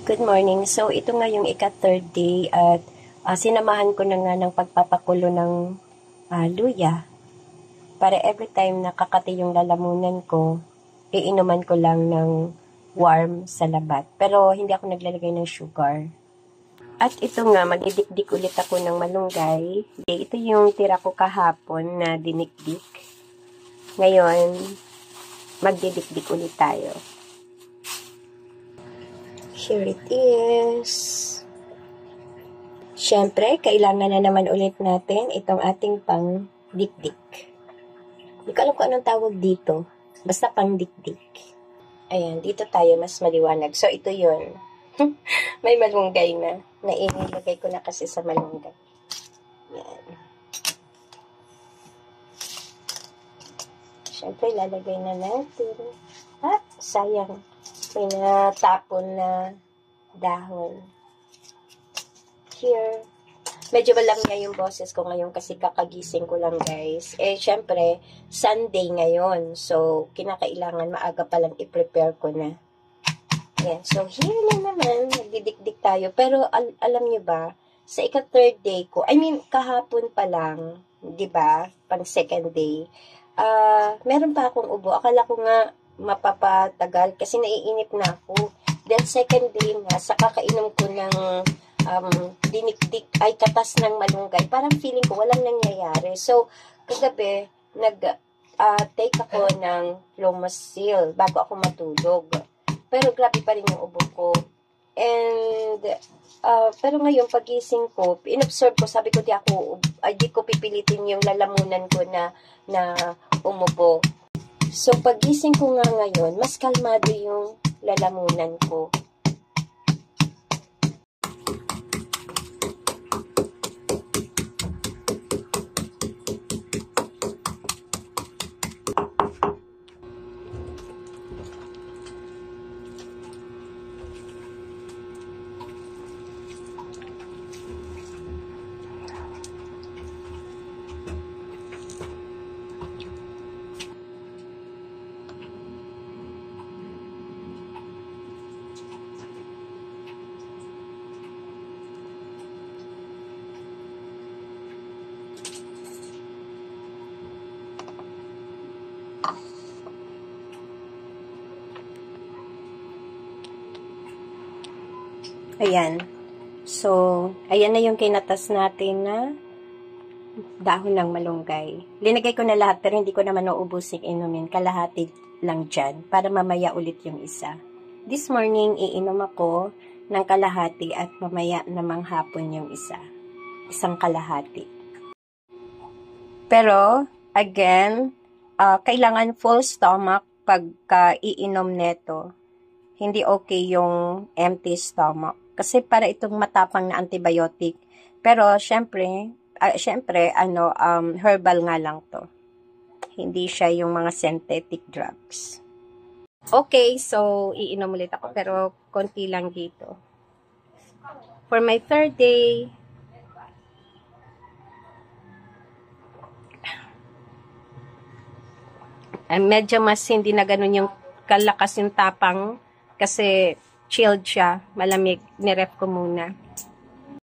Good morning. So, ito nga yung ika-third day at sinamahan ko na nga ng pagpapakulo ng luya para every time nakakati yung lalamunan ko, iinuman ko lang ng warm sa labat. Pero hindi ako naglalagay ng sugar. At ito nga, magdidikdik ulit ako ng malunggay. Ito yung tira ko kahapon na dinikdik. Ngayon, magdidikdik ulit tayo. Here it is. Siyempre, kailangan na naman ulit natin itong ating pang dikdik. Hindi ko alam kung anong tawag dito. Basta pang dikdik. Ayan, dito tayo mas maliwanag. So, ito yun. May malunggay na. Nainilagay ko na kasi sa malunggay. Yan. Siyempre, lalagay na natin. Sayang. May natapon na dahon. Here. Medyo malangya yung boses ko ngayon kasi kakagising ko lang, guys. Syempre, Sunday ngayon. So, kinakailangan maaga palang i-prepare ko na. Ayan. So, here na naman. Nagdidikdik tayo. Pero, alam nyo ba, sa ika-third day ko, kahapon pa lang, di ba? Pang second day, meron pa akong ubo. Akala ko nga, mapapatagal kasi naiinip na ako. Then second day nga, sa kakainom ko ng dinikdik ay katas ng malunggay, parang feeling ko walang nangyayari. So, kagabi, take ako ng Flomasil bago ako matulog. Pero grabe pa rin yung ubo ko. And, pero ngayon, pagising ko, inobserve ko, sabi ko, di ko pipilitin yung lalamunan ko na umubo. So, pagising ko nga ngayon, mas kalmado yung lalamunan ko. Ayan. So, ayan na yung kinatas natin na dahon ng malunggay. Linagay ko na lahat pero hindi ko naman nauubusin inumin. Kalahati lang dyan para mamaya ulit yung isa. This morning, iinom ako ng kalahati at mamaya namang hapon yung isa. Isang kalahati. Pero, again, kailangan full stomach pagka iinom neto. Hindi okay yung empty stomach. Kasi para itong matapang na antibiotic. Pero, syempre, herbal nga lang to. Hindi siya yung mga synthetic drugs. Okay, so, iinom ulit ako. Pero, konti lang dito. For my third day, medyo mas hindi na ganun yung kalakas yung tapang kasi chilled siya, malamig, niref ko muna.